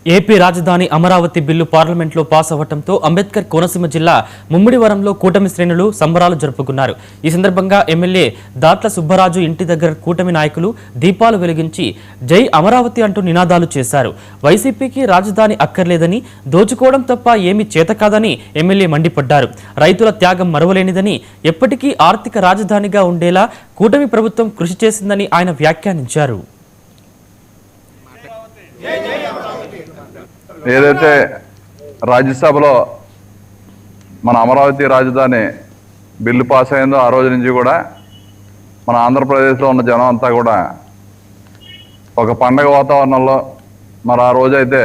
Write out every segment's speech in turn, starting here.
AP రాజధాని Amaravati bill పార్లమెంట్లో pass అవ్వడంతో అంబేద్కర్ కోనసీమ జిల్లా ముమ్మిడివరంలో కూటమి శ్రేణులు సంబరాలు జరుపుకున్నారు. ఈ సందర్భంగా ఎమ్మెల్యే దాట్ల సుబ్బరాజు ఇంటి దగ్గర కూటమి నాయకులు దీపాలు వెలిగించి జై అమరావతి అంటూ నినాదాలు చేశారు. వైసీపీకి రాజధాని అక్కర్లేదని, దోచుకోవడం తప్ప ఏమీ చేత కాదని ఎమ్మెల్యే మండిపడ్డారు. రైతుల త్యాగం మరువలేనిదని, ఎప్పటికీ ఆర్థిక రాజధానిగా ఉండేలా కూటమి ప్రభుత్వం కృషి చేసిందని ఆయన వ్యాఖ్యానించారు. ఏదైతే రాజ్యసభలో మన అమరావతి రాజధాని బిల్లు పాస్ అయిందో ఆ రోజు నుంచి కూడా మన ఆంధ్రప్రదేశ్లో ఉన్న జనం అంతా కూడా ఒక పండగ వాతావరణంలో మరి ఆ రోజైతే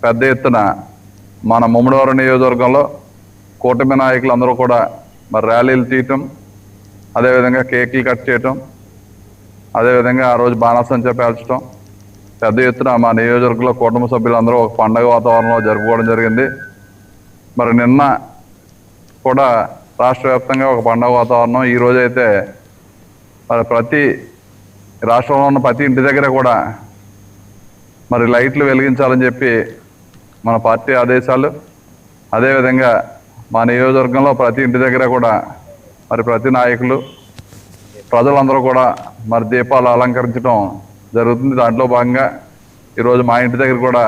పెద్ద ఎత్తున మన ముమ్మిడివరం నియోజకవర్గంలో కూటమి నాయకులు అందరూ కూడా మరి ర్యాలీలు తీయటం, అదేవిధంగా కేకులు కట్ చేయటం, అదేవిధంగా ఆ రోజు బాణాసంచా పేల్చడం, పెద్ద ఎత్తున మా నియోజకవర్గంలో కుటుంబ సభ్యులందరూ ఒక పండగ వాతావరణంలో జరుపుకోవడం జరిగింది. మరి నిన్న కూడా రాష్ట్ర వ్యాప్తంగా ఒక పండగ వాతావరణం. ఈ రోజైతే మరి ప్రతి రాష్ట్రంలో ఉన్న ప్రతి ఇంటి దగ్గర కూడా మరి లైట్లు వెలిగించాలని చెప్పి మన పార్టీ ఆదేశాలు. అదేవిధంగా మా నియోజకవర్గంలో ప్రతి ఇంటి దగ్గర కూడా మరి ప్రతి నాయకులు ప్రజలందరూ కూడా మరి దీపాలు అలంకరించడం జరుగుతుంది. దాంట్లో భాగంగా ఈరోజు మా ఇంటి దగ్గర కూడా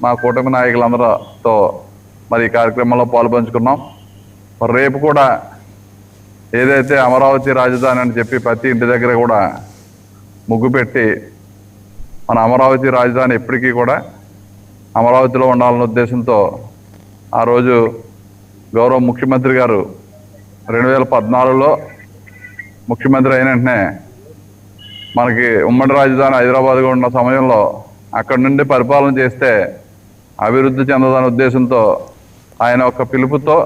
మా కూటమి నాయకులందరితో మరి ఈ కార్యక్రమంలో పాల్పంచుకున్నాం. మరి రేపు కూడా ఏదైతే అమరావతి రాజధాని అని చెప్పి ప్రతి ఇంటి దగ్గర కూడా ముగ్గు పెట్టి మన అమరావతి రాజధాని ఎప్పటికీ కూడా అమరావతిలో ఉండాలన్న ఉద్దేశంతో ఆ రోజు గౌరవ ముఖ్యమంత్రి గారు 2014లో ముఖ్యమంత్రి అయిన వెంటనే మనకి ఉమ్మడి రాజధాని హైదరాబాద్గా ఉన్న సమయంలో అక్కడి నుండి పరిపాలన చేస్తే అభివృద్ధి చెందదనే ఉద్దేశంతో ఆయన ఒక పిలుపుతో